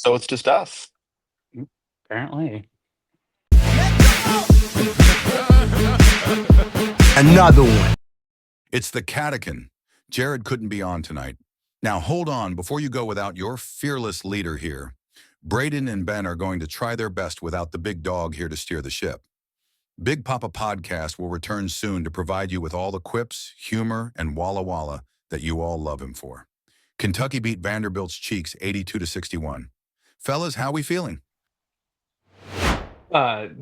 So it's just us. Apparently. Another one. It's the Catechin. Jared couldn't be on tonight. Now hold on before you go without your fearless leader here. Braden and Ben are going to try their best without the big dog here to steer the ship. Big Papa Podcast will return soon to provide you with all the quips, humor, and walla walla that you all love him for. Kentucky beat Vanderbilt's Cheeks 82-61. Fellas, how we feeling?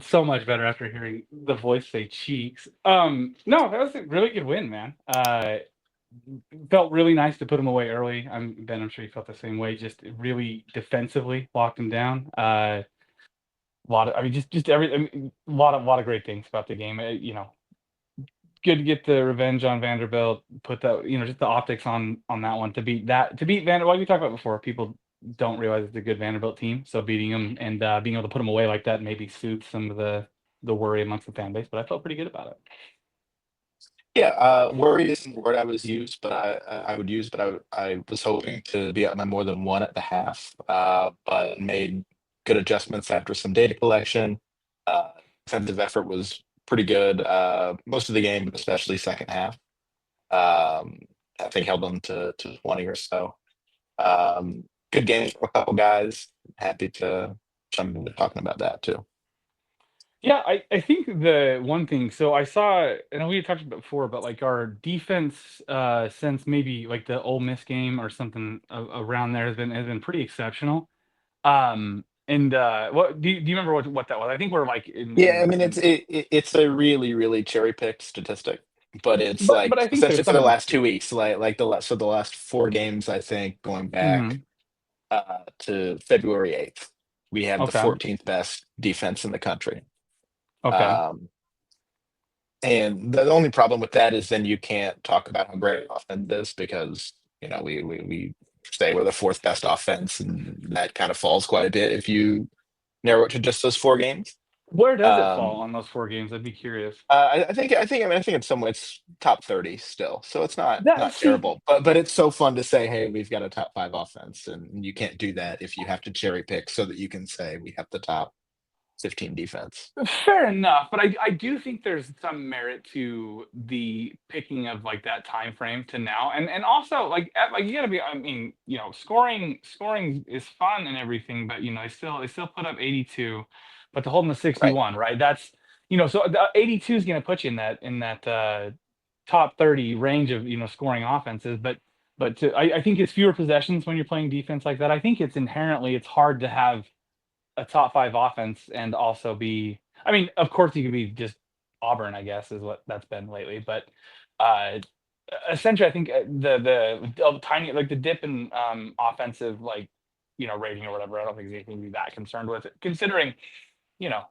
So much better after hearing the voice say cheeks. No, that was a really good win, man. Felt really nice to put him away early. Ben, I'm sure you felt the same way. Just really defensively locked him down. Lot of, I mean, just every, I mean, lot of great things about the game. Good to get the revenge on Vanderbilt. Put that, just the optics on that one to beat Vanderbilt. Like we talked about before, people don't realize it's a good Vanderbilt team. So beating them and being able to put them away like that maybe soothes some of the worry amongst the fan base. But I felt pretty good about it. Yeah, worry isn't the word I was used, but I would use, but I was hoping to be up by more than one at the half, but made good adjustments after some data collection. Defensive effort was pretty good most of the game, but especially second half. I think held them to 20 or so. Good game for a couple guys. Happy to jump into talking about that too. Yeah, I think the one thing, so I saw, and we had talked about it before, but like our defense, since maybe like the Ole Miss game or something around there has been pretty exceptional. And what do you remember what that was? I think we're like Yeah, I mean it's a really cherry picked statistic, but it's but like I think essentially there's for the some. last 2 weeks, like the last 4 games, I think going back Mhm. to February 8th, we have the Okay. 14th best defense in the country. Okay. Um, and the only problem with that is then you can't talk about how great offense is because we say we're the fourth best offense, and that kind of falls quite a bit if you narrow it to just those 4 games. Where does it fall Um, on those 4 games? I'd be curious. I think in some ways top 30 still, so it's not See, terrible. But it's so fun to say, hey, we've got a top five offense, and you can't do that if you have to cherry pick so that you can say we have the top 15 defense. fair enough, but I do think there's some merit to the picking of like that time frame to now, and also like you gotta be. I mean, scoring is fun and everything, but they still put up 82, but to hold them to Right. 61, right? That's so the 82 is gonna put you in that top 30 range of scoring offenses, but I think it's fewer possessions when you're playing defense like that. I think it's hard to have a top five offense and also be. I mean, of course, you could be just Auburn, I guess, is what that's been lately. But uh, essentially, I think the tiny like the dip in offensive rating or whatever. I don't think there's anything to be that concerned with it, considering you know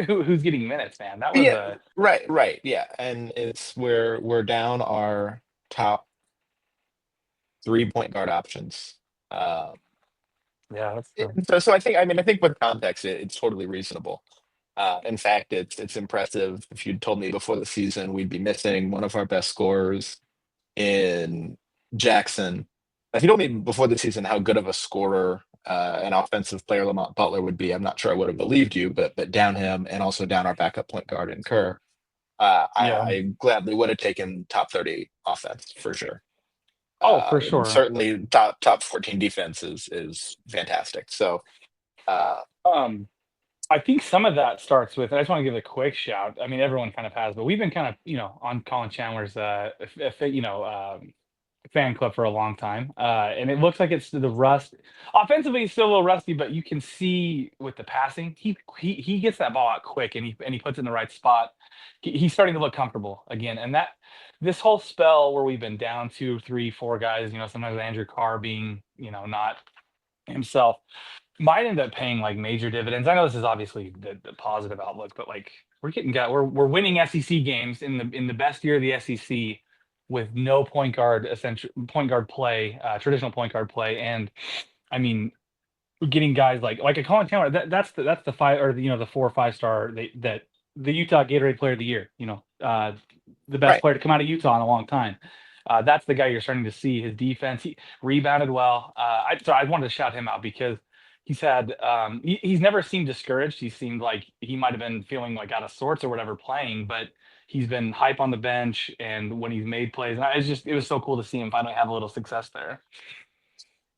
who's getting minutes, man. That was Yeah, a right, yeah, and it's we're down our top 3 point guard options. Um, yeah, that's true. so I think with context, it's totally reasonable. In fact, it's impressive. If you'd told me before the season we'd be missing one of our best scorers in Jackson, if you told me before the season how good of a scorer an offensive player Lamont Butler would be, I'm not sure I would have believed you. But down him and also down our backup point guard in Kerr, Yeah. I gladly would have taken top 30 offense for sure. Oh, for And sure. certainly top 14 defense is fantastic. So Um, I think some of that starts with. I just want to give a quick shout. I mean, everyone kind of has, but we've been kind of on Colin Chandler's fan club for a long time, and it looks like it's the rust. Offensively, he's still a little rusty, but you can see with the passing, he gets that ball out quick, and he puts it in the right spot. He's starting to look comfortable again, and that this whole spell where we've been down two, three, four guys, sometimes Andrew Carr being not himself might end up paying like major dividends. I know this is obviously the positive outlook, but like we're winning SEC games in the best year of the SEC with no point guard play, traditional point guard play, and I mean we're getting guys like a Colin Chandler. That's the five or the 4 or 5 star that the Utah Gatorade Player of the Year. The best right. player to come out of Utah in a long time. That's the guy you're starting to see his defense. He rebounded well. So I wanted to shout him out because he's had he's never seemed discouraged. He seemed like he might have been feeling like out of sorts or whatever playing, but he's been hype on the bench and when he's made plays. And it's just it was so cool to see him finally have a little success there.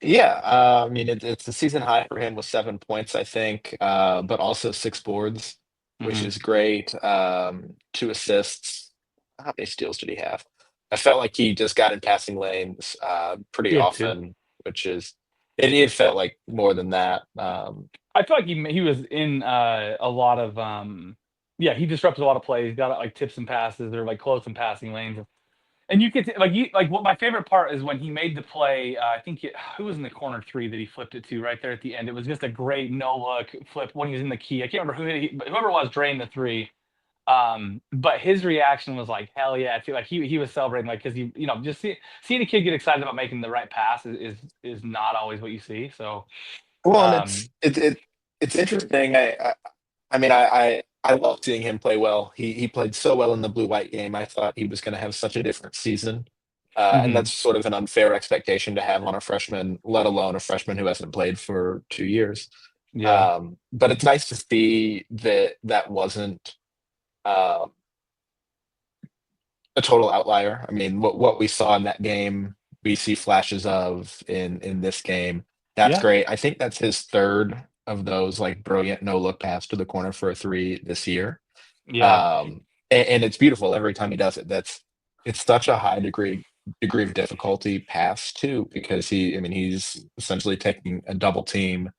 Yeah, I mean it's a season high for him with 7 points, I think, but also 6 boards, which Hmm. is great. 2 assists. How many steals did he have? I felt like he just got in passing lanes pretty He had two. often, which is it felt like more than that. I feel like he was in a lot of yeah, he disrupted a lot of plays, got like tips and passes or like close and passing lanes. And you could like you like what my favorite part is when he made the play. I think who was in the corner three that he flipped it to right there at the end. It was just a great no look flip when he was in the key. I can't remember but whoever it was drained the three. But his reaction was like hell yeah. I feel like he was celebrating like because just seeing a kid get excited about making the right pass is not always what you see. So Well, and um, it's interesting. I mean, I love seeing him play well. He played so well in the blue white game. I thought he was going to have such a different season, and mhm, that's sort of an unfair expectation to have on a freshman, let alone a freshman who hasn't played for 2 years. yeah. But it's nice to see that that wasn't um, a total outlier. I mean, what we saw in that game, we see flashes of in this game. That's Yeah, great. I think that's his third of those like brilliant no look pass to the corner for a three this year. yeah. And it's beautiful every time he does it. It's such a high degree of difficulty pass too, because I mean, he's essentially taking a double team,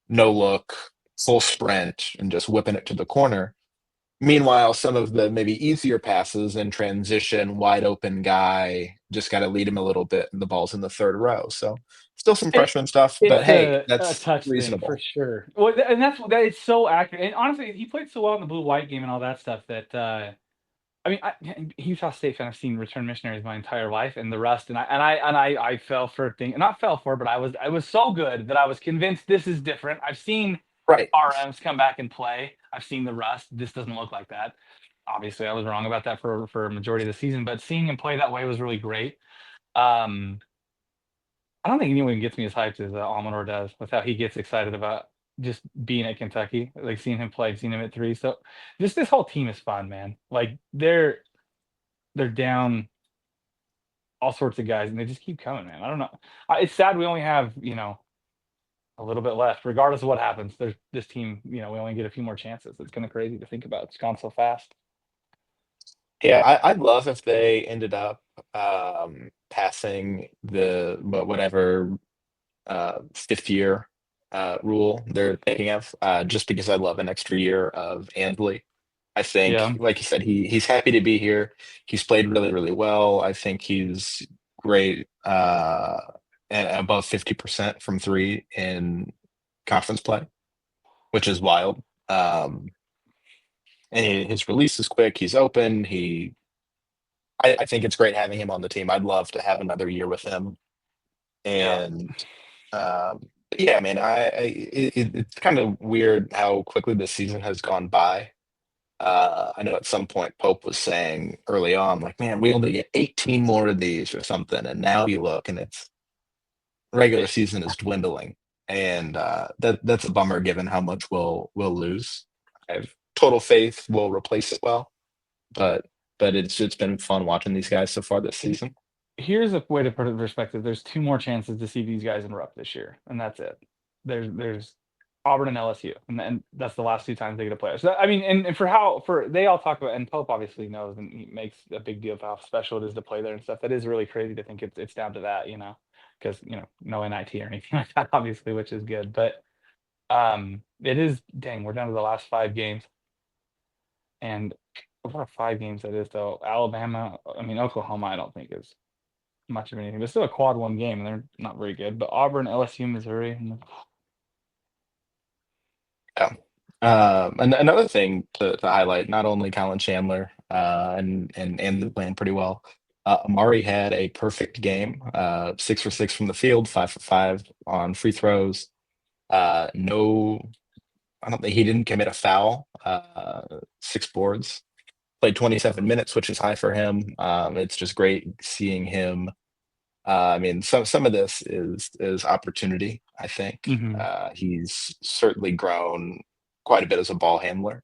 no look, full sprint, and just whipping it to the corner. Meanwhile, some of the maybe easier passes in transition, wide open guy, just got to lead him a little bit, and the ball's in the third row. So still some And freshman stuff, but it's hey, a that's touch thing for reasonable. sure. Well, and that it's so accurate. And honestly, he played so well in the blue white game and all that stuff that I mean, Utah State fan. I've seen return missionaries my entire life, and the rest. And I fell for a thing, not fell for, but I was so good that I was convinced this is different. I've seen Right. RMs come back and play. I've seen the rust. This doesn't look like that. Obviously, I was wrong about that for a majority of the season, but seeing him play that way was really great. Um, I don't think anyone gets me as hyped as Almanor does with how he gets excited about just being at Kentucky, like seeing him play, seeing him at three. So just this whole team is fun, man. Like they're down all sorts of guys and they just keep coming, man. I don't know. It's sad we only have, a little bit left. Regardless of what happens, there's this team, we only get a few more chances. It's kind of crazy to think about. It's gone so fast. Yeah, I'd love if they ended up passing the whatever fifth year rule they're thinking of, just because I love an extra year of Andley. I think, Yeah. like you said, he's happy to be here. He's played really, really well. I think he's great, and above 50% from three in conference play, which is wild. And his release is quick. He's open. I think it's great having him on the team. I'd love to have another year with him. Yeah. And yeah, man, it's kind of weird how quickly this season has gone by. I know at some point Pope was saying early on, like, man, we only get 18 more of these or something. And now you look and it's regular It, season is dwindling. And that's a bummer given how much we'll lose. I have total faith we'll replace it well, but it's been fun watching these guys so far this season. Here's a way to put it in perspective. There's two more chances to see these guys erupt this year, and that's it. There's Auburn and LSU, and that's the last two times they get to play. So I mean, and for they all talk about, and Pope obviously knows, and he makes a big deal of how special it is to play there and stuff. That is really crazy to think it's down to that, because no NIT or anything like that, obviously, which is good. But it is dang, we're down to the last 5 games, and what a 5 games that is though. Alabama, I mean Oklahoma, I don't think is much of anything. But still a quad one game, and they're not very good. But Auburn, LSU, Missouri, and Yeah. And another thing to highlight, not only Colin Chandler and the playing pretty well. Amari had a perfect game, 6 for 6 from the field, 5 for 5 on free throws. No, I don't think he didn't commit a foul. 6 boards, played 27 minutes, which is high for him. It's just great seeing him I mean, some of this is opportunity, I think. Hmm. He's certainly grown quite a bit as a ball handler.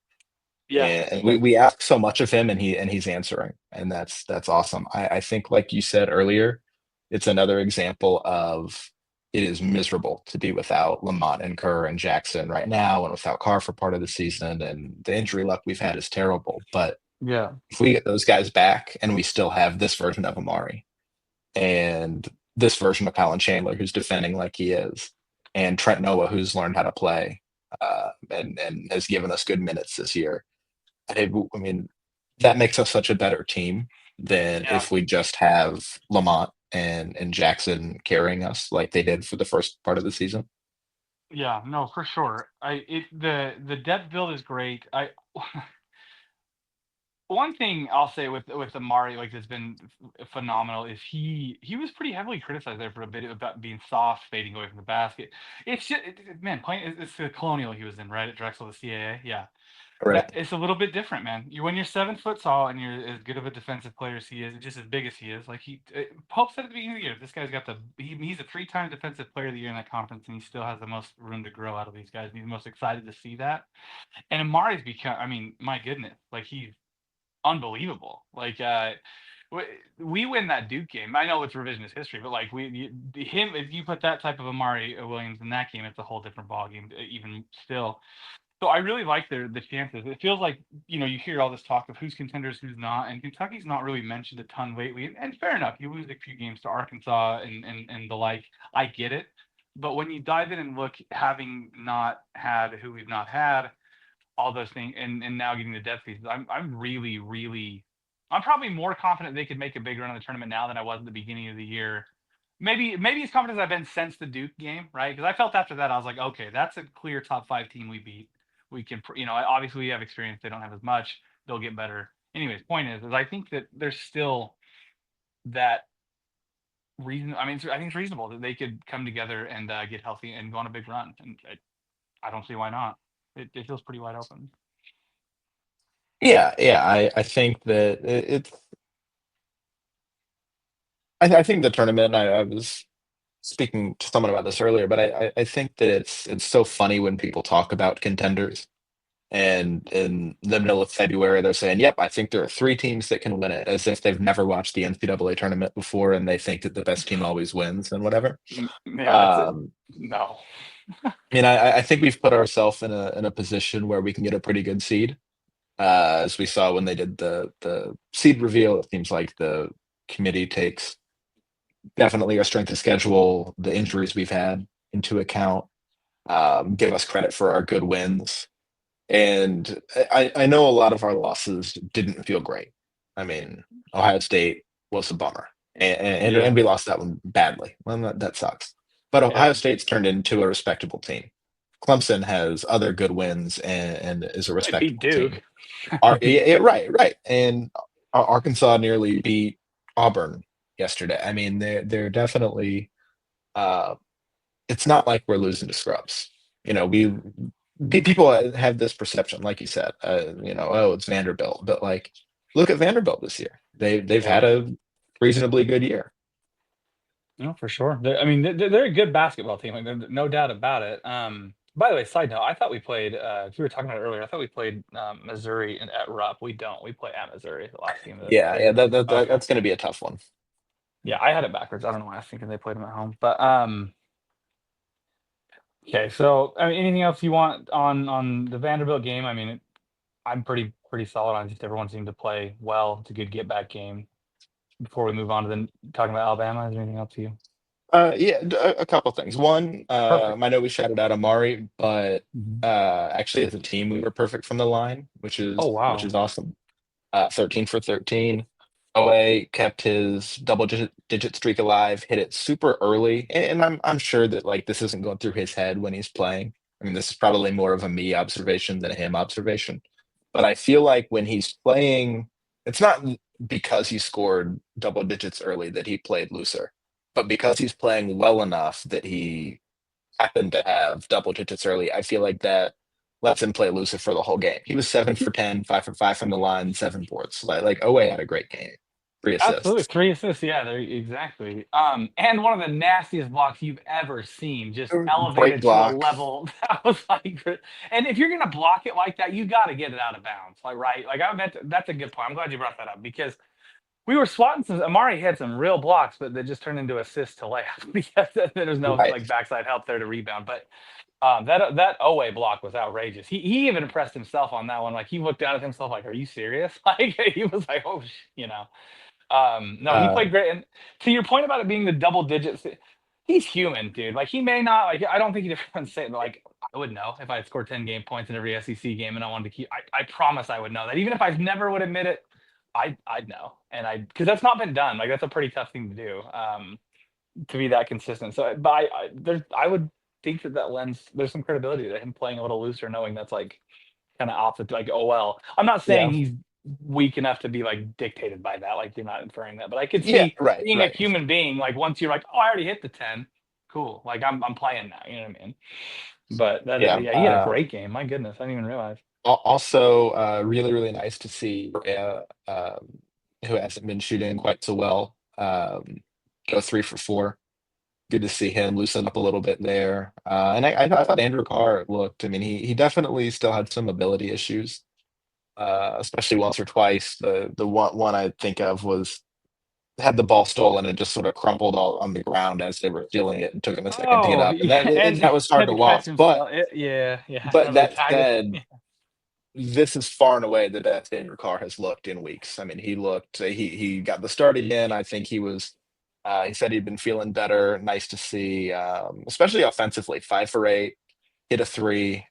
Yeah. And we ask so much of him, and he's answering, and that's awesome. I think, like you said earlier, it's another example of it is miserable to be without Lamont and Kerr and Jackson right now, and without Carr for part of the season, and the injury luck we've had is terrible. But Yeah. if we get those guys back, and we still have this version of Amari and this version of Colin Chandler, who's defending like he is, and Trent Noah, who's learned how to play, and has given us good minutes this year. I mean, that makes us such a better team than Yeah. if we just have Lamont and Jackson carrying us like they did for the first part of the season. Yeah, no, for sure. The depth build is great. I One thing I'll say with Amari, like that's been phenomenal, is he was pretty heavily criticized there for a bit about being soft, fading away from the basket. It's just man, playing it's the Colonial he was in, right, at Drexel, the CAA. Yeah, Right. that it's a little bit different, man. You when you're 7 foot tall and you're as good of a defensive player as he is, just as big as he is, like Pope said at the beginning of the year, this guy's got he's a 3-time defensive player of the year in that conference, and he still has the most room to grow out of these guys. And he's most excited to see that. And Amari's become, I mean, my goodness, like he's unbelievable. Like we win that Duke game. I know it's revisionist history, but like him, if you put that type of Amari Williams in that game, it's a whole different ball game. Even still, so I really like the chances. It feels like you hear all this talk of who's contenders, who's not, and Kentucky's not really mentioned a ton lately. And fair enough, you lose a few games to Arkansas and the like. I get it, but when you dive in and look, having not had who we've not had, all those things, and now getting the depth pieces, I'm really really, I'm probably more confident they could make a big run in the tournament now than I was at the beginning of the year. Maybe as confident as I've been since the Duke game, right? Because I felt after that I was like, okay, that's a clear top 5 team we beat. We can, obviously we have experience. They don't have as much. They'll get better. Anyways, point is I think that there's still that reason. I mean, I think it's reasonable that they could come together and get healthy and go on a big run. And I don't see why not. It feels pretty wide open. Yeah, yeah. I think that it's. I think the tournament. I was speaking to someone about this earlier, but I think that it's so funny when people talk about contenders. And in the middle of February, they're saying, "Yep, I think there are 3 teams that can win it," as if they've never watched the NCAA tournament before, and they think that the best team always wins and whatever. Yeah, it's Um, no. I mean, I think we've put ourselves in a position where we can get a pretty good seed, as we saw when they did the seed reveal. It seems like the committee takes definitely our strength of schedule, the injuries we've had into account, give us credit for our good wins. And I know a lot of our losses didn't feel great. I mean, Ohio State was a bummer, and Yeah, we lost that one badly. Well, that sucks. But yeah. Ohio State's turned into a respectable team. Clemson has other good wins and is a They beat respectable team. Duke. Yeah, yeah, right, right. And Arkansas nearly beat Auburn yesterday. I mean, they're definitely. Uh, it's not like we're losing to scrubs. We people have this perception, like you said, oh, it's Vanderbilt, but like, look at Vanderbilt this year. They've Yeah, had a reasonably good year. no, for sure. I mean, they're a good basketball team. Like, no doubt about it. By the way, side note, I thought we played. If we were talking about it earlier, I thought we played Missouri at Rupp. We don't. We play at Missouri the last game of Yeah, the yeah, year. Okay. that's going to be a tough one. Yeah, I had it backwards. I don't know why I was thinking they played them at home. But okay. So, I mean, anything else you want on the Vanderbilt game? I mean, I'm pretty solid on just everyone seemed to play well. It's a good get back game. Before we move on to talking about Alabama, is there anything else to you? Yeah, a couple things. One, Perfect. I know we shouted out Amari, but Mhm. actually, as a team, we were perfect from the line, which Oh is which wow. is awesome. 13 for 13. OA kept his double digit streak alive, hit it super early, and I'm sure that like this isn't going through his head when he's playing. I mean, this is probably more of a me observation than a him observation. But I feel like when he's playing, it's not because he scored double digits early that he played looser, but because he's playing well enough that he happened to have double digits early. I feel like that lets him play looser for the whole game. He was 7 for 10, 5 for 5 from the line, 7 boards. Like OA had a great game. 3 Absolutely, assists. 3 assists. Yeah, there exactly. And one of the nastiest blocks you've ever seen, just Great elevated to a block. level that was like. And if you're gonna block it like that, you got to get it out of bounds, like right. Like I bet that's a good point. I'm glad you brought that up because we were swatting some. Amari had some real blocks, but they just turned into assists to layup because there was no Right. like backside help there to rebound. But that Owe block was outrageous. He even impressed himself on that one. Like he looked down at himself like, "Are you serious?" Like he was like, "Oh, you know." No, he Uh, played great. And to your point about it being the double digits, he's human, dude. Like he may not like. I don't think he'd ever say like I would know if I had scored 10 game points in every SEC game and I wanted to keep. I promise I would know that. Even if I never would admit it, I'd know, and I because that's not been done. Like that's a pretty tough thing to do. To be that consistent. So, but I would think that lends there's some credibility to him playing a little looser, knowing that's like kind of opposite. Like, oh well, I'm not yeah. saying he's weak enough to be like dictated by that. Like, you're not inferring that, but I could Yeah. see Right. being a Right. human being. Like, once you're like, oh, I already hit the 10, cool. Like, I'm playing now. You know what I mean? But that, Yeah. yeah, he had a great game. My goodness, I didn't even realize. Also, really, really nice to see who hasn't been shooting quite so well go 3 for 4. Good to see him loosen up a little bit there. And I thought Andrew Carr looked. I mean, he definitely still had some ability issues, especially once or twice. The one I think of was had the ball stolen and just sort of crumpled all on the ground as they were stealing it and took him a second to get Oh, up, and yeah, and that was hard had to to catch watch. But himself. Yeah. but Remember the that tag it? said, this is far and away the best Andrew Carr has looked in weeks. I mean, he got the start again. I think he said he'd been feeling better. Nice to see, especially offensively. 5 for 8, hit a three.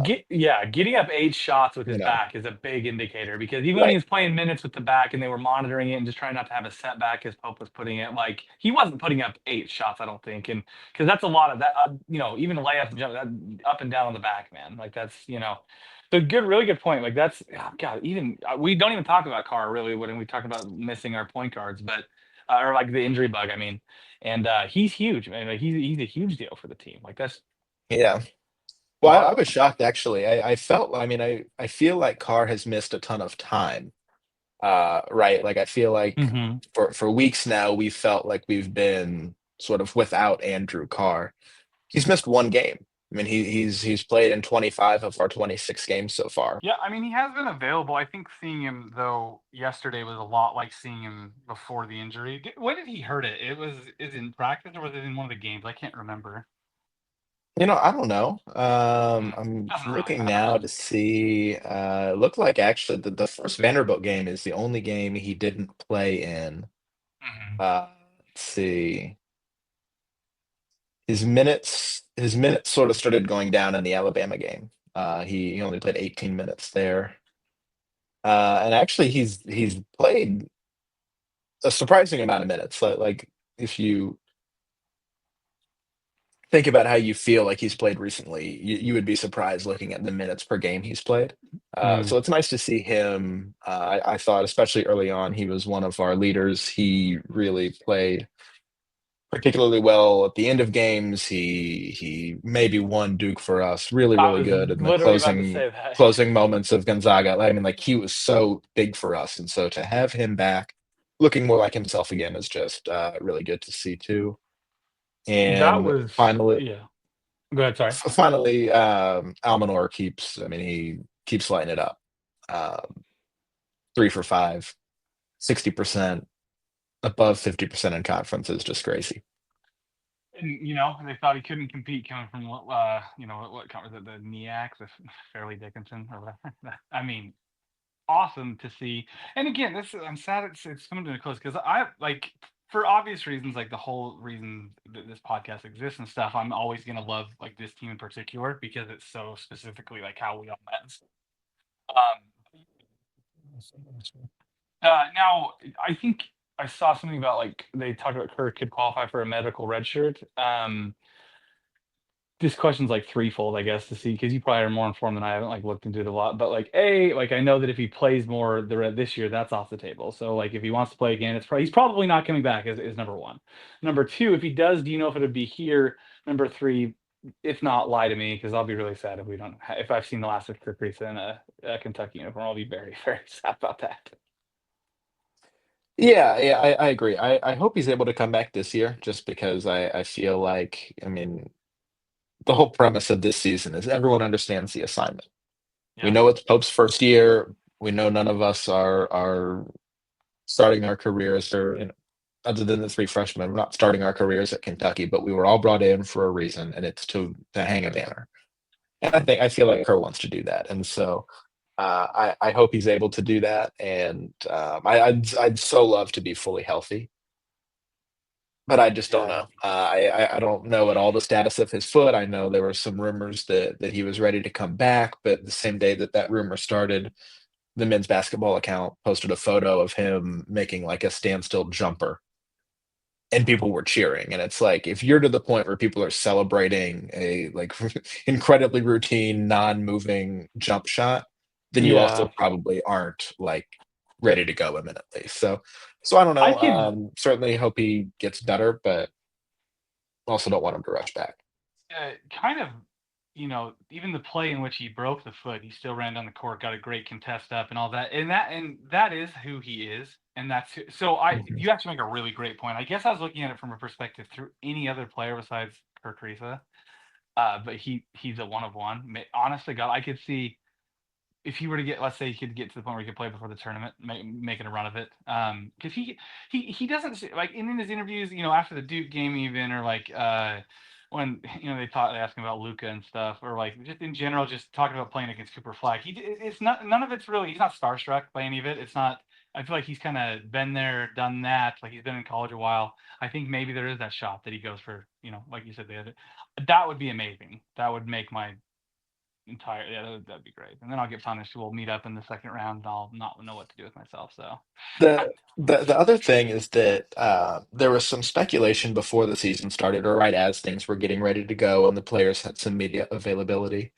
Getting up 8 shots with You his know, back is a big indicator because even when he right? was playing minutes with the back and they were monitoring it and just trying not to have a setback, as Pope was putting it, like he wasn't putting up 8 shots, I don't think, and because that's a lot of that, even layup, jump, that, up and down on the back, man, like that's so good, really good point. Like that's God, even we don't even talk about Carr really when we talk about missing our point guards, but or like the injury bug, I mean, and he's huge, man. Like, he's a huge deal for the team. Like that's Yeah. a Well, lot I of. was shocked actually. I felt. I mean, I feel like Carr has missed a ton of time. Right. Like I feel like Mhm. for weeks now we felt like we've been sort of without Andrew Carr. He's missed 1 game. I mean, he's played in 25 of our 26 games so far. Yeah, I mean, he has been available. I think seeing him though yesterday was a lot like seeing him before the injury. When did he hurt it? Is it in practice or was it in one of the games? I can't remember. I don't know. I'm Doesn't really looking matter. now to see. It looked like actually the first Vanderbilt game is the only game he didn't play in. Mhm. Let's see. His minutes sort of started going down in the Alabama game. He only played 18 minutes there. And actually he's played a surprising amount of minutes. Like if you think about how you feel like he's played recently, you would be surprised looking at the minutes per game he's played. Mm. So it's nice to see him. I thought, especially early on, he was one of our leaders. He really played particularly well at the end of games. He maybe won Duke for us. Really, I really was good in the literally about to closing say that. closing moments of Gonzaga. I mean, like he was so big for us, and so to have him back, looking more like himself again, is just really good to see too. That And was finally, yeah. Go ahead, sorry. finally, Almanor keeps. I mean, he keeps lighting it up. 3 for 5, 60%, above 50% in conference is just crazy. And they thought he couldn't compete coming from what conference was it, the NEAC, the Fairleigh Dickinson or whatever. I mean, awesome to see. And again, I'm sad it's coming to a close because I like for obvious reasons, like the whole reason that this podcast exists and stuff. I'm always gonna love like this team in particular because it's so specifically like how we all met. And stuff. Now I think I saw something about like they talked about Kirk could qualify for a medical red shirt. This question's like threefold, I guess, to see because you probably are more informed than I haven't like looked into it a lot. But like, like I know that if he plays more this year, that's off the table. So like, if he wants to play again, he's probably not coming back. Is number one. Number two, if he does, do you know if it would be here? Number three, if not, lie to me because I'll be really sad if we don't. If I've seen the last of Kirk Risa in a Kentucky uniform, I'll be very very sad about that. Yeah, I agree. I hope he's able to come back this year just because I feel like, I mean, the whole premise of this season is everyone understands the assignment. We Yeah, know it's Pope's first year. We know none of us are starting our careers or, other than the three freshmen, we're not starting our careers at Kentucky, but we were all brought in for a reason, and it's to hang a banner. And I feel like Kerr wants to do that, and so I hope he's able to do that. And I'd so love to be fully healthy, but I just don't yeah. know. I don't know at all the status of his foot. I know there were some rumors that he was ready to come back, but the same day that that rumor started, the men's basketball account posted a photo of him making like a standstill jumper, and people were cheering. And it's like, if you're to the point where people are celebrating a like incredibly routine, non-moving jump shot, then you also Yeah. probably aren't like ready to go imminently. So I don't I know. could Certainly hope he gets better, but also don't want him to rush back. kind of, even the play in which he broke the foot, he still ran down the court, got a great contest up and all that. And that is who he is. And so Mhm. you actually make a really great point. I guess I was looking at it from a perspective through any other player besides Kirk Risa. But he's a one of one. Honestly, God, I could see if he were to get, let's say, he could get to the point where he could play before the tournament, making a run of it. Because he doesn't like in his interviews, after the Duke game, even or like when they ask him about Luca and stuff, or like just in general, just talking about playing against Cooper Flag. It's not none of it's really. He's not starstruck by any of it. It's not. I feel like he's kind of been there, done that. Like he's been in college a while. I think maybe there is that shot that he goes for. Like you said, the other. That would be amazing. That would make my entire yeah, that'd be great. And then I'll get punished. We'll meet up in the second round, and I'll not know what to do with myself. So, The other thing is that there was some speculation before the season started, or right as things were getting ready to go, and the players had some media availability,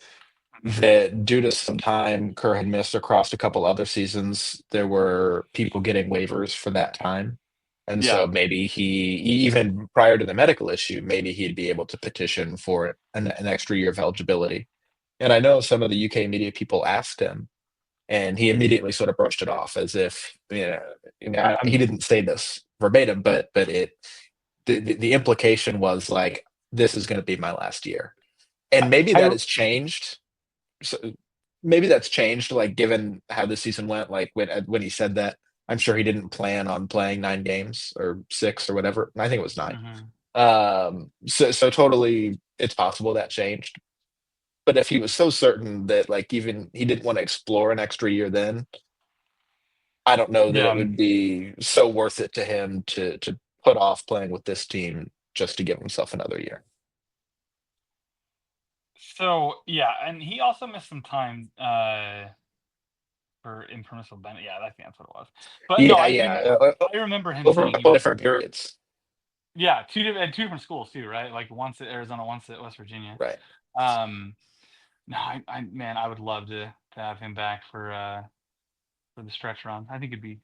mhm. that due to some time Kerr had missed across a couple other seasons, there were people getting waivers for that time. And Yeah, so maybe even prior to the medical issue, maybe he'd be able to petition for an extra year of eligibility. And I know some of the UK media people asked him, and he immediately sort of brushed it off as if, he didn't say this verbatim, but the implication was like, this is going to be my last year. I, And maybe I that has changed, so maybe that's changed, like given how the season went. Like when he said that, I'm sure he didn't plan on playing 9 games or six or whatever. I think it was 9. mhm. So totally, it's possible that changed. But if he was so certain that like even he didn't want to explore an extra year, then I don't know that Yeah. it would be so worth it to him to put off playing with this team just to give himself another year. So yeah, and he also missed some time for impermissible benefit. Yeah, I think that's what it was. But no, Yeah, I yeah, think I remember him over a saying he couple was different periods, two different schools too, right? Like once at Arizona, once at West Virginia. right? Um, no, man, I would love to have him back for the stretch run. I think it'd be.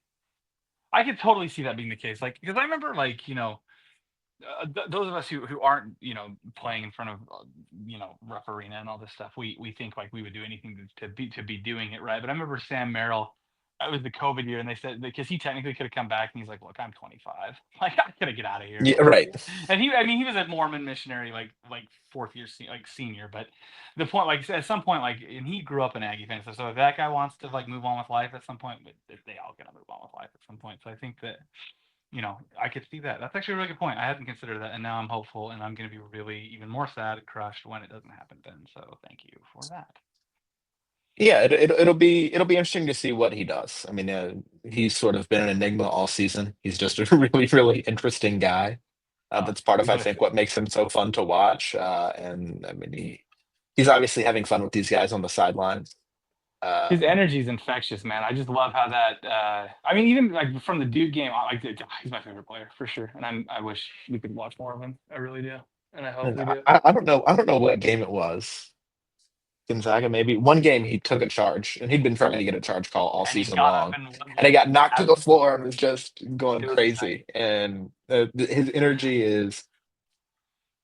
I could totally see that being the case. Like because I remember like those of us who aren't playing in front of rough arena and all this stuff, we think like we would do anything to be doing it right. But I remember Sam Merrill. It was the COVID year, and they said because he technically could have come back, and he's like, "Look, I'm 25. Like I gotta get out of here." Yeah, right. And I mean, he was a Mormon missionary, like fourth year, like senior. But the point, like at some point, like, and he grew up an Aggie fan, so if that guy wants to like move on with life at some point, they all gonna move on with life at some point. So I think that I could see that. That's actually a really good point. I hadn't considered that, and now I'm hopeful, and I'm going to be really even more sad and crushed when it doesn't happen then. So thank you for that. Yeah, it'll be interesting to see what he does. I mean, he's sort of been an enigma all season. He's just a really interesting guy. That's part of, I He's think, what makes him so fun to watch. And I mean, he's obviously having fun with these guys on the sidelines. his Um, energy is infectious, man. I just love how that. I mean, even like from the Duke game, he's my favorite player for sure, and I wish we could watch more of him. I really do, and I hope and we do. I don't know. I don't know what game it was. Gonzaga, maybe one game he took a charge, and he'd been trying to get a charge call all And he season got up long, and and he got knocked to the absolutely, floor and was just going it was crazy. And his energy is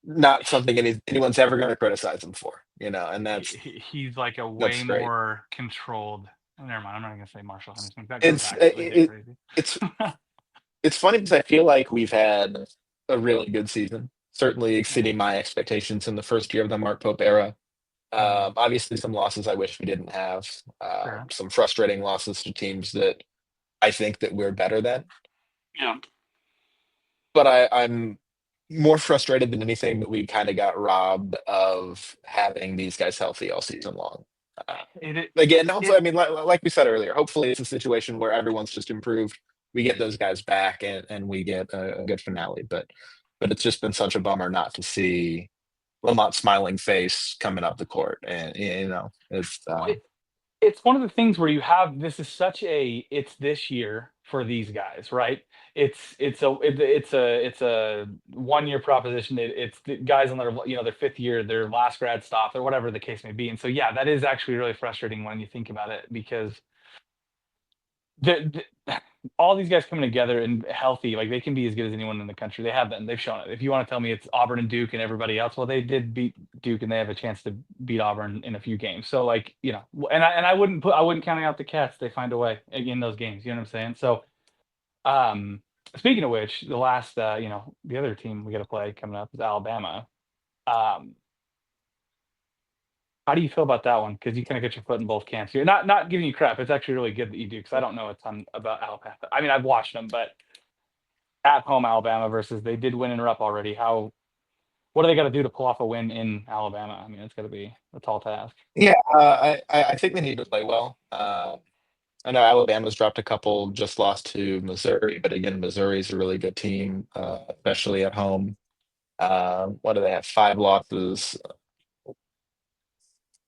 not something anyone's ever going to criticize him for, and he's like a way that's great. more controlled. Never mind. I'm not gonna say Marshall Henderson. That goes It's back legit it, crazy. it's it's funny because I feel like we've had a really good season, certainly exceeding my expectations in the first year of the Mark Pope era. Mhm. Obviously, some losses I wish we didn't have. Sure. Some frustrating losses to teams that I think that we're better than. Yeah. But I'm more frustrated than anything that we kind of got robbed of having these guys healthy all season long. Uh, It it, Again, hopefully, it I mean, like we said earlier, hopefully it's a situation where everyone's just improved. We get those guys back and we get a good finale. But it's just been such a bummer not to see Lamont's smiling face coming up the court, and it's it's one of the things where you have this is such a it's this year for these guys, right? It's a 1 year proposition. It's the guys on their fifth year, their last grad stop, or whatever the case may be. And so yeah, that is actually really frustrating when you think about it because all these guys coming together and healthy, like they can be as good as anyone in the country. They have been. They've shown it. If you want to tell me it's Auburn and Duke and everybody else, well, they did beat Duke and they have a chance to beat Auburn in a few games. So like and I wouldn't count out the Cats. They find a way in those games. You know what I'm saying? So um, speaking of which, the last the other team we got to play coming up is Alabama. Um, how do you feel about that one? Because you kind of get your foot in both camps here. Not giving you crap. It's actually really good that you do because I don't know a ton about Alabama. I mean, I've watched them, but at home Alabama versus they did win in Rupp already. What do they got to do to pull off a win in Alabama? I mean, it's got to be a tall task. yeah. I think they need to play well. I know Alabama's dropped a couple, just lost to Missouri, but again, Missouri's a really good team, especially at home. What do they have? Five losses.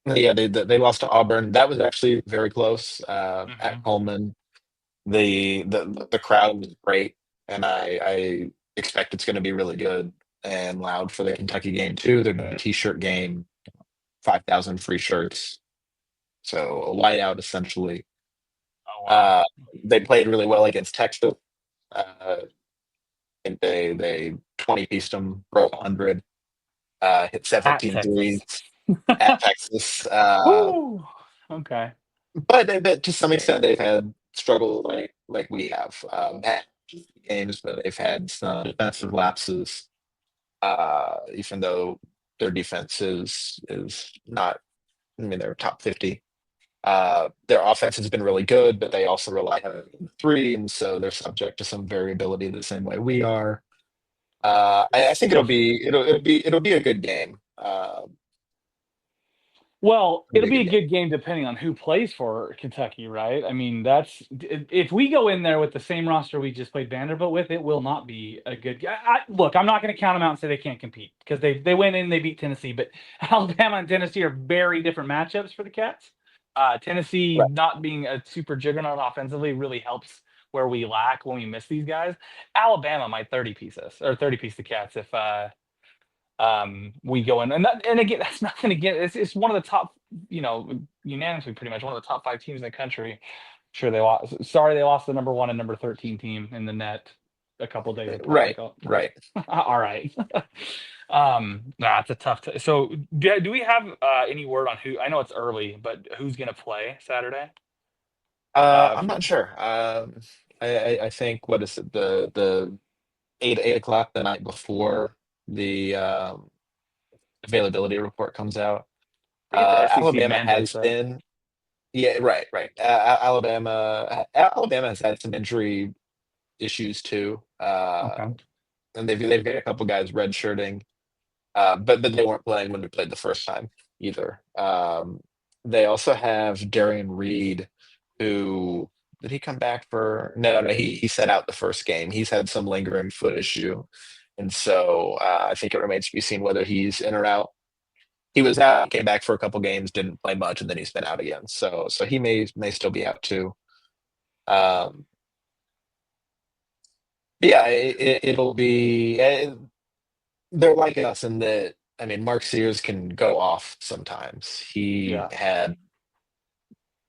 Yeah, they lost to Auburn. That was actually very close. At Hmm. Coleman, the crowd was great, and I expect it's going to be really good and loud for the Kentucky game too. They're doing a T-shirt game, 5,000 free shirts, so a whiteout essentially. Oh wow. Uh, they played really well against Texas. I think they 20 pieced them, broke 100, hit At 17 threes Texas. at Texas. Woo. Okay. But to some extent, they've had struggle like we have at games, but they've had some defensive lapses. Even though their defense is not, I mean, they're top 50. Their offense has been really good, but they also rely on three, and so they're subject to some variability the same way we are. I think Still, it'll be a good game. well, It'll be it'll a be good a game. good game depending on who plays for Kentucky, right? I mean, that's if we go in there with the same roster we just played Vanderbilt with, it will not be a good. Look, I'm not going to count them out and say they can't compete because they went in, they beat Tennessee, but Alabama and Tennessee are very different matchups for the Cats. Tennessee Right. not being a super juggernaut offensively really helps where we lack when we miss these guys. Alabama might 30 piece us or 30 piece the Cats if we go in and again that's nothing again it's one of the top unanimously pretty much one of the top five teams in the country. Sure, they lost. Sorry, they lost the number one and number 13 team in the net a couple days apart. Right. Like, oh, Right. all right. Nah, it's a tough. So, do we have any word on who? I know it's early, but who's gonna play Saturday? I'm For not sure. I think what is it the 8 o'clock the night before the availability report comes out. I think the SEC Alabama mandates has that. been, yeah, right, right. Alabama has had some injury issues too, Okay. and they've got a couple guys redshirting, but they weren't playing when we played the first time either. They also have Darian Reed, who did he come back for? No, he set out the first game. He's had some lingering foot issue, and so I think it remains to be seen whether he's in or out. He was out, came back for a couple games, didn't play much, and then he's been out again. So he may still be out too. Um, yeah, it'll be. They're like us in that. I mean, Mark Sears can go off sometimes. He Yeah. had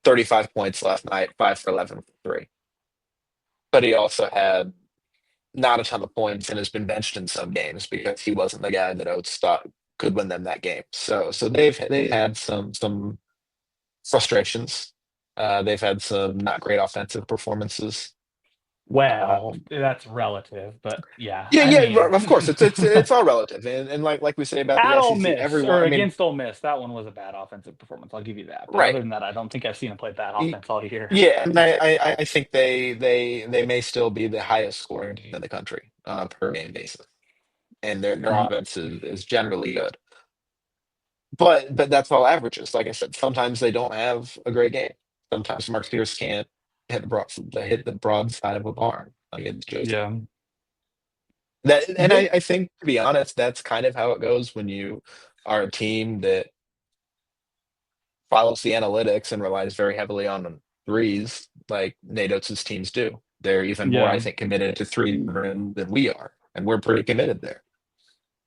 35 points last night, 5 for 11 for three, but he also had not a ton of points and has been benched in some games because he wasn't the guy that Oates thought could win them that game. So they had some frustrations. They've had some not great offensive performances. Well, that's relative, but yeah, Yeah, I yeah, mean, of course, it's all relative, and like we say about the at Ole SEC, Miss everyone. or I mean, against Ole Miss, that one was a bad offensive performance. I'll give you that. But other right. than that, I don't think I've seen him play bad Y- offense all year. Yeah, and I think they may still be the highest scoring team in the country on a per game basis, and their Mm, offense is generally good. But that's all averages. Like I said, sometimes they don't have a great game. Sometimes Mark Spears can't hit the broad side of a barn against Joe's. yeah, That, and this, I think, to be honest, that's kind of how it goes when you are a team that follows the analytics and relies very heavily on threes, like Nate Oates' teams do. They're even more, I yeah. think, committed to three than we are, and we're pretty committed there.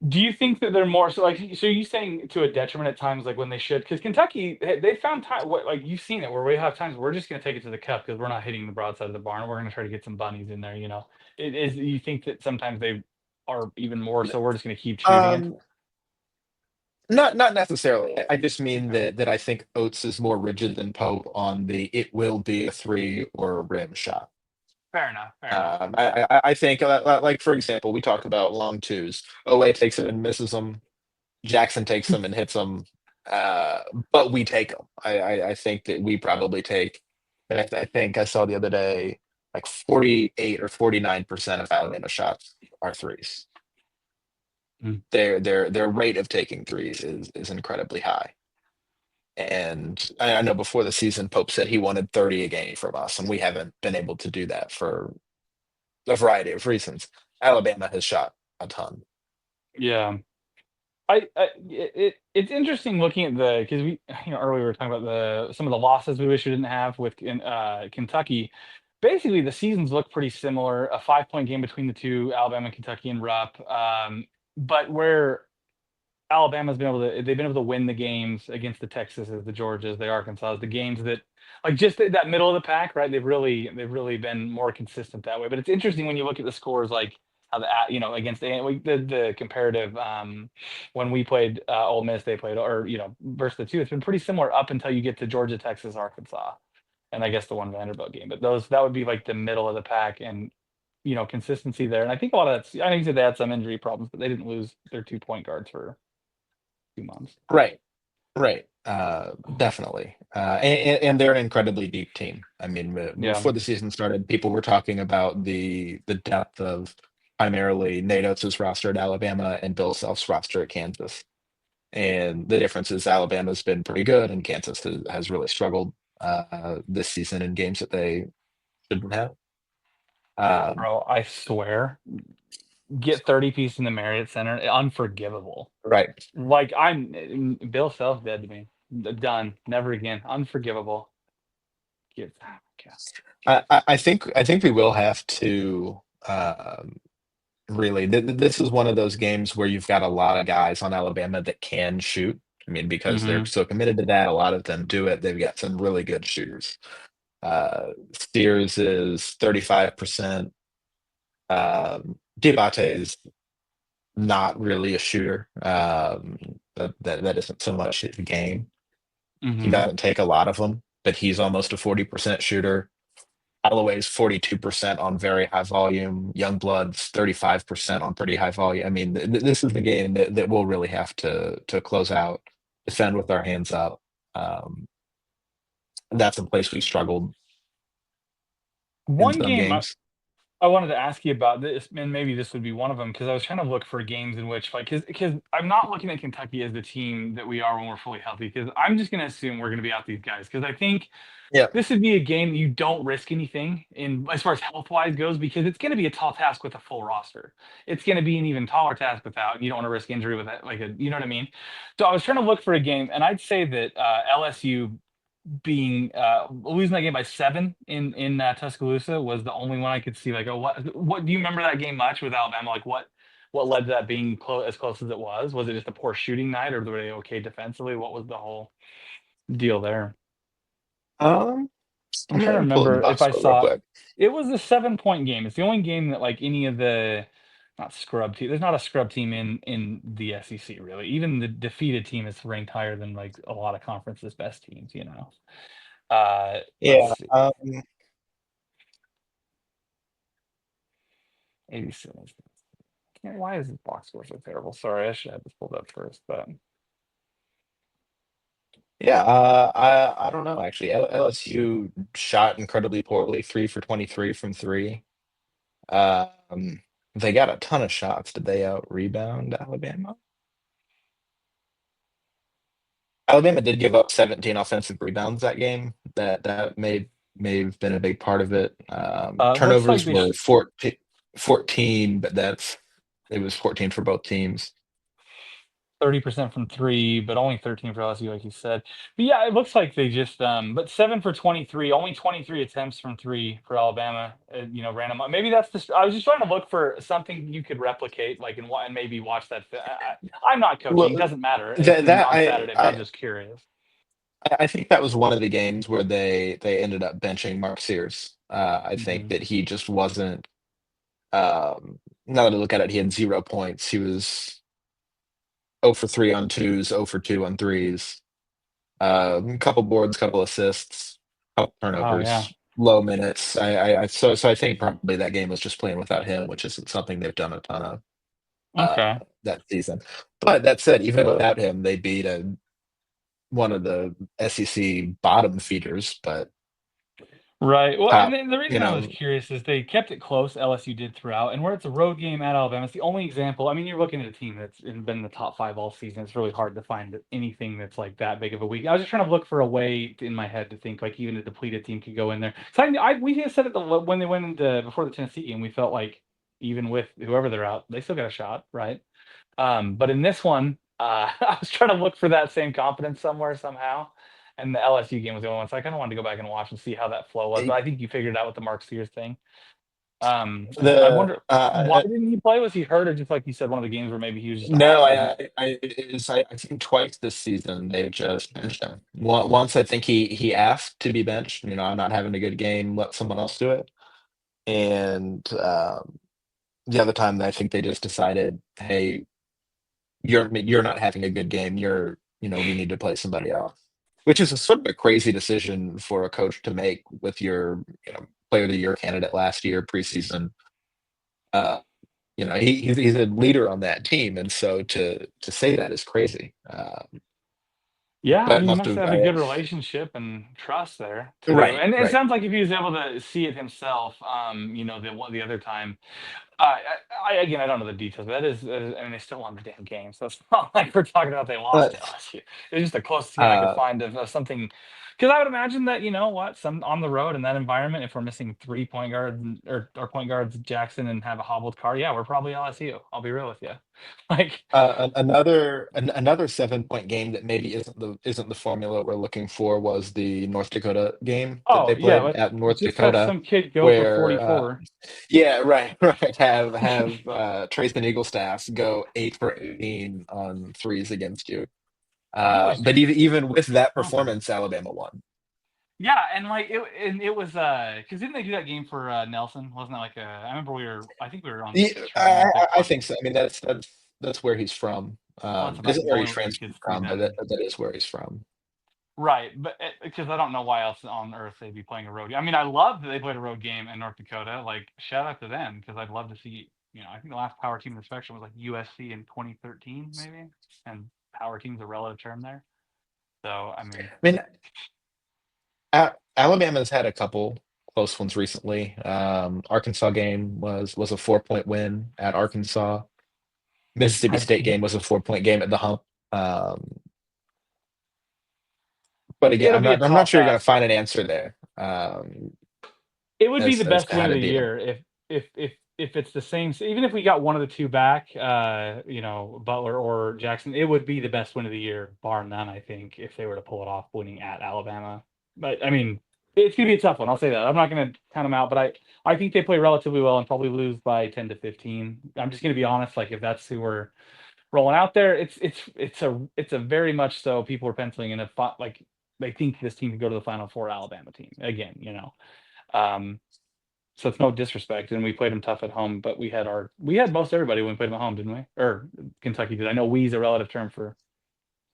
Do you think that they're more so like so? You saying to a detriment at times, like when they should? Because Kentucky, they found time. What like you've seen it where we have times we're just going to take it to the cup because we're not hitting the broadside of the barn. We're going to try to get some bunnies in there. You know, it is. You think that sometimes they are even more so? We're just going to keep shooting it. Um, not necessarily. I just mean Okay. that I think Oates is more rigid than Pope on the it will be a three or a rim shot. Fair enough. Fair enough. I think, like for example, we talked about long twos. Owe takes them and misses them. Jackson takes them and hits them, uh, but we take them. I think that we probably take. And I think I saw the other day like 48 or 49% of Alabama shots are threes. Mm. Their rate of taking threes is incredibly high. And I know before the season, Pope said he wanted 30 a game from us, and we haven't been able to do that for a variety of reasons. Alabama has shot a ton. Yeah. It's interesting looking at the because we earlier we were talking about the some of the losses we wish we didn't have with Kentucky. Basically, the seasons look pretty similar. A 5 point game between the two, Alabama, Kentucky, and Rupp. But where Alabama's been able to they've been able to win the games against the Texases, the Georgias, the Arkansas, the games that like just that middle of the pack, right? They've really been more consistent that way. But it's interesting when you look at the scores, like how against the comparative when we played Ole Miss, they played or versus the two. It's been pretty similar up until you get to Georgia, Texas, Arkansas, and I guess the one Vanderbilt game. But those that would be like the middle of the pack and consistency there. And I think a lot of that's I know you said they had some injury problems, but they didn't lose their 2 point guards for 2 months. Right. Right. Definitely. And they're an incredibly deep team. I mean, Yeah. before the season started, people were talking about the depth of primarily Nate Oates' roster at Alabama and Bill Self's roster at Kansas. And the difference is Alabama's been pretty good, and Kansas has really struggled this season in games that they shouldn't have. Um, Bro, I swear, get 30 piece in the Marriott Center, unforgivable. right. Like Bill Self dead to me. Done. Never again. Unforgivable. Get, oh my God. I think we will have to. Really, this is one of those games where you've got a lot of guys on Alabama that can shoot. I mean, because they're Mm-hmm. so committed to that, a lot of them do it. They've got some really good shooters. Steers is 35%. Diabate is not really a shooter. That isn't so much his game. He Mm-hmm. doesn't take a lot of them, but he's almost a 40% shooter. Holloway's 42% on very high volume. Youngblood's 35% on pretty high volume. I mean, this is the game that we'll really have to close out, defend with our hands up. Um, that's a place we struggled in One some game games. I wanted to ask you about this, and maybe this would be one of them, because I was trying to look for games in which, like, because I'm not looking at Kentucky as the team that we are when we're fully healthy, because I'm just going to assume we're going to be out these guys, because I think Yeah. this would be a game that you don't risk anything in as far as health wise goes, because it's going to be a tall task with a full roster. It's going to be an even taller task without, and you don't want to risk injury with that, like you know what I mean? So I was trying to look for a game, and I'd say that LSU being losing that game by 7 in Tuscaloosa was the only one I could see like oh what do you remember that game much with Alabama like what led to that being as close as it was it just a poor shooting night or were they okay defensively what was the whole deal there Um, I'm I'm trying to gonna pull up the remember if box I score real saw quick. it was a 7 point game it's the only game that like any of the not scrub team there's not a scrub team in the SEC really even the defeated team is ranked higher than like a lot of conferences best teams let's Yeah. see 87. Why is this box score so terrible? Sorry, I should have this pulled up first, but Yeah, I don't know actually. LSU shot incredibly poorly, 3 for 23 from three. Um, they got a ton of shots. Did they out rebound Alabama? Alabama did give up 17 offensive rebounds that game. That may have been a big part of it. looks like Turnovers they were 14, but it was 14 for both teams. 30% from three, but only 13 for LSU, like you said. But yeah, it looks like they just but 7 for 23, only 23 attempts from three for Alabama. Random. Maybe that's the. I was just trying to look for something you could replicate, like and maybe watch that. I'm not coaching. Well, Doesn't matter. It's that that on Saturday, but I was just curious. I think that was one of the games where they ended up benching Mark Sears. I think Mhm. that he just wasn't. Now that I look at it, he had 0 points. He was 0 for 3 on twos, 0 for 2 on threes. Couple boards, couple assists, couple Oh yeah. turnovers, low minutes. So I think probably that game was just playing without him, which isn't something they've done a ton of Okay. that season. But that said, even without him, they beat one of the SEC bottom feeders, but Right. Well, and top, then the you reason I was know, curious is they kept it close, LSU did throughout, and where it's a road game at Alabama, it's the only example. I mean, you're looking at a team that's been in the top five all season. It's really hard to find anything that's like that big of a week. I was just trying to look for a way in my head to think like even a depleted team could go in there. So we had said it when they went into before the Tennessee game, we felt like even with whoever they're out, they still got a shot, right? But in this one, I was trying to look for that same confidence somewhere somehow. And the LSU game was the only one. So I kind of wanted to go back and watch and see how that flow was. But I think you figured out with the Mark Sears thing. I the wonder why didn't he play? Was he hurt or just like you said, one of the games where maybe he was just no, wasn't. I think twice this season they've just benched him. Once I think he asked to be benched. I'm not having a good game. Let someone else do it. And the other time, I think they just decided, hey, you're not having a good game. We need to play somebody else, which is a sort of a crazy decision for a coach to make with your player of the year candidate last year preseason. Uh, he's a leader on that team, and so to say that is crazy. Yeah, I But mean, he must must have have a good relationship and trust there too. right, And it right. sounds like if he was able to see it himself, the other time. Again, I don't know the details, but I mean, they still won the damn game, so it's not like we're talking about they lost to But LSU. It was just the closest thing I could uh, find of something. Because I would imagine that some on the road in that environment, if we're missing three point guards or point guards Jackson and have a hobbled car, yeah, we're probably LSU. I'll be real with you. Like, another 7 point game that maybe isn't the formula we're looking for was the North Dakota game that oh they yeah, played at North just have Dakota, some kid go for where 44. yeah, right, right. Have Trace and Eaglestaff go 8 for 18 on threes against you. That was But just even with that confident. performance, Alabama won. Yeah, and it was because didn't they do that game for Nelson? Wasn't that like I remember I think we were on Yeah, the train up there I talking. think so. I mean, that's where he's from. Well, that's Isn't about the where he only way we transferred could see from, but that, them. that is where he's from. Right, but because I don't know why else on earth they'd be playing a road game. I mean, I love that they played a road game in North Dakota. Like, shout out to them because I'd love to see. I think the last power team in the spectrum was like USC in 2013, maybe. And power team's a relative term there. So, I mean, I mean, Alabama's had a couple close ones recently. Arkansas game was a 4 point win at Arkansas. Mississippi I State game was a 4 point game at the Hump. Um, but again, it'll I'm be a not I'm not tough sure you're going to ask. find an answer there It would be the as best to win how of to the beat them. year if it's the same. Even if we got one of the two back, Butler or Jackson, it would be the best win of the year, bar none. I think if they were to pull it off, winning at Alabama. But I mean, it's gonna be a tough one. I'll say that. I'm not gonna count them out, but I think they play relatively well and probably lose by 10 to 15. I'm just gonna be honest. Like if that's who we're rolling out there, it's a very much so people are penciling in like they think this team can go to the Final Four Alabama team again. Um, so it's no disrespect, and we played them tough at home, but we had most everybody when we played them at home, didn't we? Or Kentucky did. I know "we's" a relative term for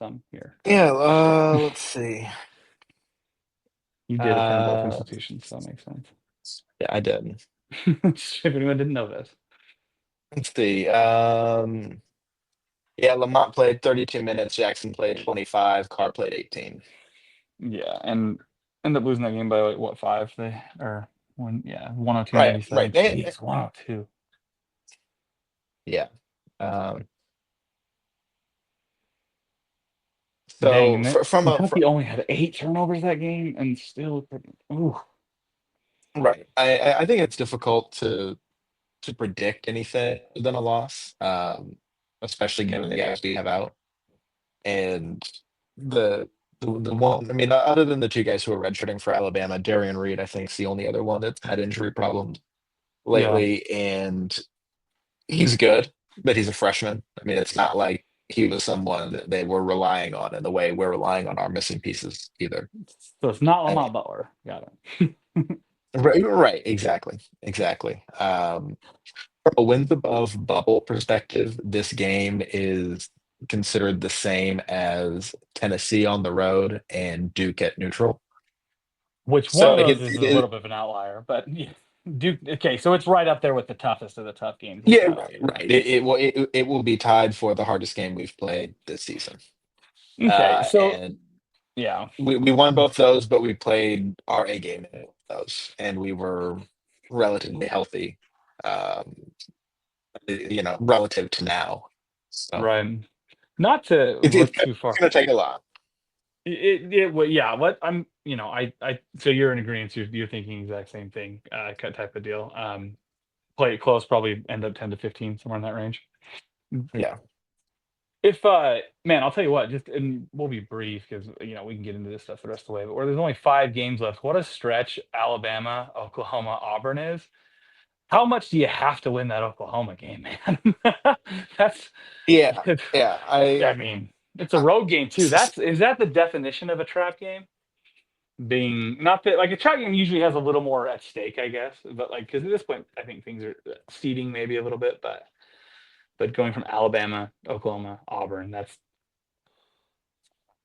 some here, but Yeah, let's see. you did attend both Uh, institutions, so that makes sense. yeah, I did. If anyone didn't know this. Let's see. Yeah, Lamont played 32 minutes. Jackson played 25. Carr played 18. Yeah, and end up losing that game by like what 5? They or one, yeah, Right, 102-97. right. Jeez, 102. Yeah. Um, Dang, so and that from a Kentucky only had 8 turnovers that game, and still, ooh, right, I think it's difficult to predict anything than a loss, especially given the guys we have out. And the the one, I mean, other than the two guys who are redshirting for Alabama, Darian Reed, I think, is the only other one that's had injury problems yeah. lately, and he's good, but he's a freshman. I mean, it's not like he was someone that they were relying on in the way we're relying on our missing pieces either. So it's not I mean, Lamont Butler. Got it. right, right, exactly, exactly. From a wins above bubble perspective, this game is considered the same as Tennessee on the road and Duke at neutral. Which one So of like those is a little bit of an outliir, but yeah. Duke. Okay, so it's right up there with the toughest of the tough games we've yeah, got. right, right. It will be tied for the hardest game we've played this season. Okay, so And yeah, we won both those, but we played our A game in those, and we were relatively healthy, um, relative to now. So right. Not to it's look too far. going to take a lot. Well, yeah. What I'm, so you're in agreement. You're thinking exact same thing, cut type of deal. Play it close, probably end up 10 to 15, somewhere in that range. Yeah. If man, I'll tell you what, just and we'll be brief because we can get into this stuff the rest of the way. But where there's only 5 games left, what a stretch Alabama, Oklahoma, Auburn is. How much do you have to win that Oklahoma game, man? That's, Yeah. Yeah. I mean, it's a I road game too. Is that the definition of a trap game? Being not that like a trap game usually has a little more at stake, I guess. But like because at this point, I think things are seeding maybe a little bit, but going from Alabama, Oklahoma, Auburn, that's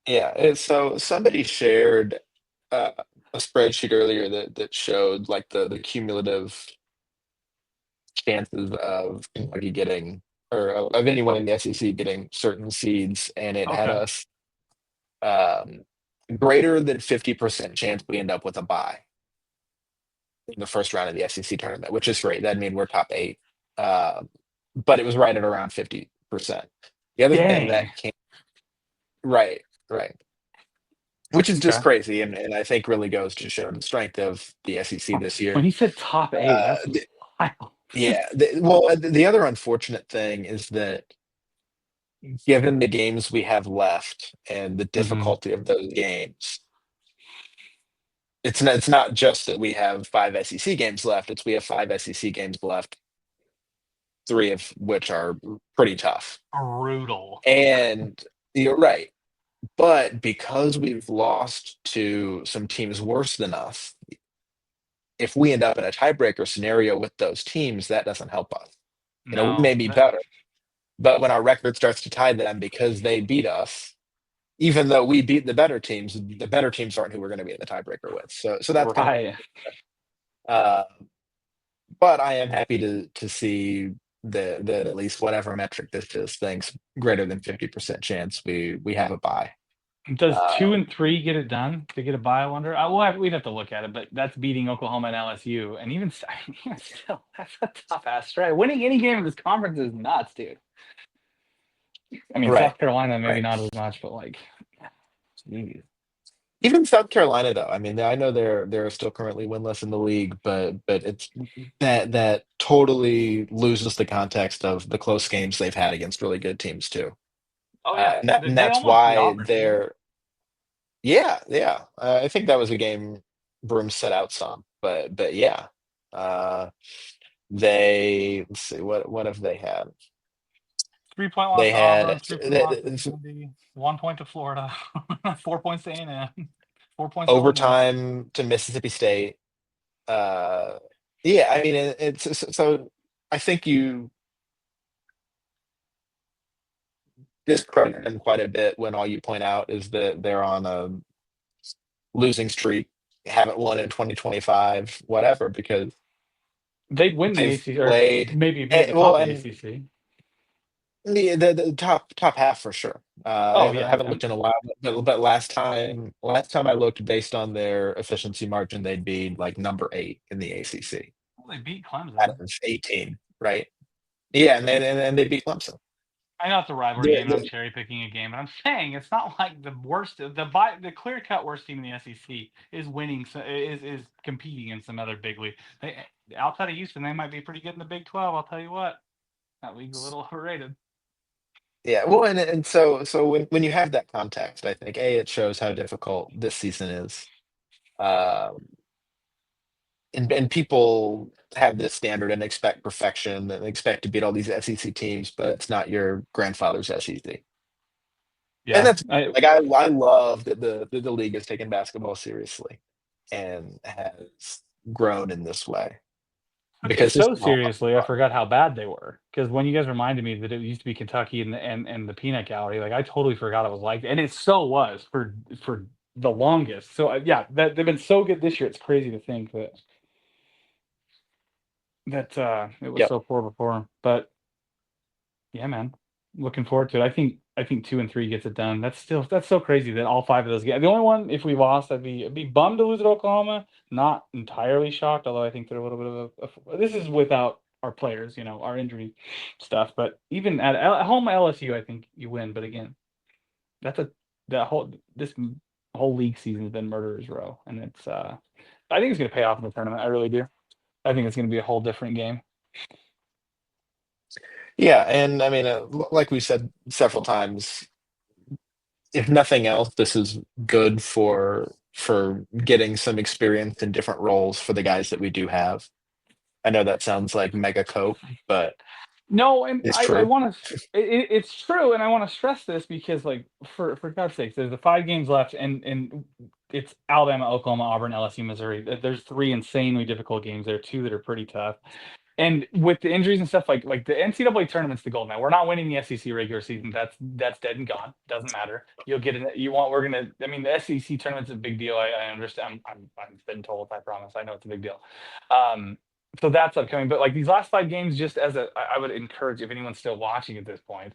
Yeah, so somebody shared uh, a spreadsheet earlier that showed like the cumulative chances of Kentucky getting or of anyone in the SEC getting certain seeds, and it had okay. us um, greater than 50% chance we end up with a bye in the first round of the SEC tournament, which is great. That'd mean we're top eight, uh, but it was right at around 50%. The other thing Dang. that came right, right. Which is just Okay. crazy, and I think really goes to show the strength of the SEC this When year. he said top eight, that's Th wild. yeah, the other unfortunate thing is that given the games we have left and the Hmm. difficulty of those games, it's not just that we have 5 SEC games left, it's we have 5 SEC games left, 3 of which are pretty tough. Brutal. And you're right, but because we've lost to some teams worse than us, if we end up in a tiebreaker scenario with those teams, that doesn't help us. We No. may be better, but when our record starts to tie them because they beat us, even though we beat the better teams aren't who we're going to be in the tiebreaker with. So that's going to Right. uh, but I am happy to see the at least whatever metric this is thinks greater than 50% chance we have a bye. Does Uh, 2 and 3 get it done to get a bye? I wonder. We'd have to look at it, but that's beating Oklahoma and LSU, and even, I mean, even still, that's a tough ass stretch. Winning any game in this conference is nuts, dude. I mean, right, South Carolina maybe right. not as much, but like, geez. Even South Carolina, though. I mean, I know they're still currently winless in the league, but it's that totally loses the context of the close games they've had against really good teams too. Oh yeah, And they that's almost beat why Auburn, didn't they? they're yeah, yeah. I think that was a game Broom set out some, but yeah. Uh, they let's see what have they had? 3 point loss They to Auburn, had 3 point loss to Vandy, 1 point to Florida, 4 points to A&M, 4 points to Ole Miss. overtime to Mississippi State. Uh, yeah, I mean so I think you discredit them quite a bit when all you point out is that they're on a losing streak, haven't won in 2025, whatever, because They'd win the they've ACC or played. maybe be at the Well, top of the and ACC. the top half for sure. I Oh haven't, yeah, haven't yeah. looked in a while, but last time I looked, based on their efficiency margin, they'd be like number 8 in the ACC Well, they beat out Clemson. of 18, right? Yeah, and they beat Clemson. I know it's a rivalry The, game, and I'm the, cherry picking a game, but I'm saying it's not like the worst. The clear cut worst team in the SEC is winning. Is competing in some other big league. Outside of Houston, they might be pretty good in the Big 12. I'll tell you what, that league's a little overrated. yeah, well, and so when you have that context, I think it shows how difficult this season is. Um, and people have this standard and expect perfection and expect to beat all these SEC teams, but it's not your grandfather's SEC. And Yeah, that's like I love that the league has taken basketball seriously and has grown in this way took it because this so is all about seriously, I fun. forgot how bad they were. Because when you guys reminded me that it used to be Kentucky and the peanut gallery, like I totally forgot it was like, and it so was for the longest. So yeah, that they've been so good this year. It's crazy to think that it was Yep. so poor before. But yeah, man, looking forward to it. I think 2 and 3 gets it done. That's so crazy that all 5 of those get. The only one, if we lost, I'd be bummed to lose at Oklahoma. Not entirely shocked, although I think they're a little bit of a. This is without our players, our injury stuff. But even at home LSU, I think you win. But again, that's a that whole this whole league season has been murderer's row, and it's I think it's going to pay off in the tournament. I really do. I think it's going to be a whole different game. Yeah, and I mean, like we said several times, if nothing else, this is good for getting some experience in different roles for the guys that we do have. I know that sounds like mega cope, but No, and it's I true. want to. It's true, and I want to stress this because, like, for God's sakes, there's the 5 games left, and it's Alabama, Oklahoma, Auburn, LSU, Missouri. There's 3 insanely difficult games. There are 2 that are pretty tough. And with the injuries and stuff, like the NCAA tournament's the goal. Now we're not winning the SEC regular season. That's dead and gone. Doesn't matter. You'll get it. You want. We're gonna. I mean, the SEC tournament's a big deal. I understand. I've been told. I promise. I know it's a big deal. Um, so that's upcoming. But like these last 5 games, just as I would encourage if anyone's still watching at this point,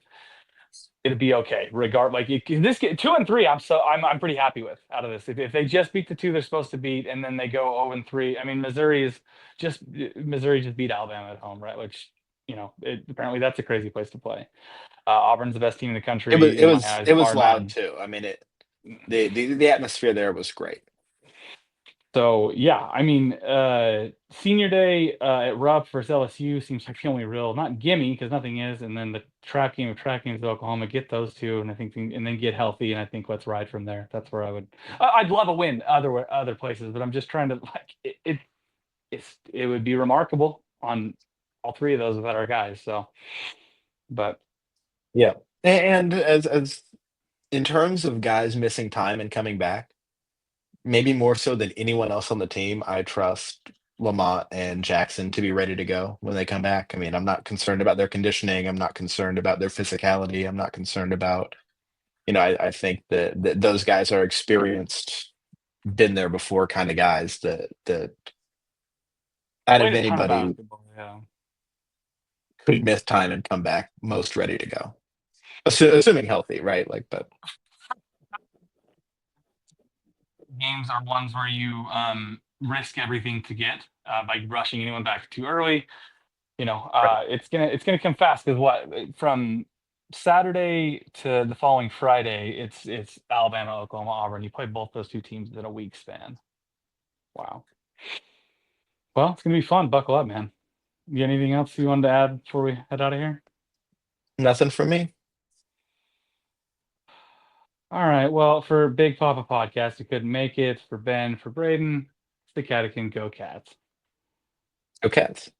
it'd be okay. Like this get 2 and 3, I'm pretty happy with out of this. If they just beat the 2 they're supposed to beat, and then they go 0-3. I mean, Missouri just beat Alabama at home, right? Which apparently that's a crazy place to play. Auburn's the best team in the It was country it in my was eyes, it was bar loud none. too. I mean, the atmosphere there was great. So yeah, I mean, senior day at Rupp versus LSU seems like the only real, not gimme because nothing is, and then the trap game of trap games at Oklahoma, get those 2, and I think, and then get healthy, and I think let's ride from there. That's where I'd love a win other places, but I'm just trying to like it would be remarkable on all 3 of those without our guys. So, but Yeah, and as in terms of guys missing time and coming back, maybe more so than anyone else on the team, I trust Lamont and Jackson to be ready to go when they come back. I mean, I'm not concerned about their conditioning. I'm not concerned about their physicality. I'm not concerned about, I think that those guys are experienced, been there before kind of guys that out played of a ton of anybody basketball. Yeah. could miss time and come back most ready to go. Assuming healthy, right? Like, but Games are ones where you risk everything to get by rushing anyone back too early. right. It's gonna come fast because from Saturday to the following Friday, it's Alabama, Oklahoma, Auburn. You play both those 2 teams in a week span. Wow. Well, it's gonna be fun. Buckle up, man. You got anything else you wanted to add before we head out of here? Nothing for me. All right. Well, for Big Papa Podcast, you couldn't make it. For Ben, for Braden, it's the Catechin. Go Cats. Go Cats.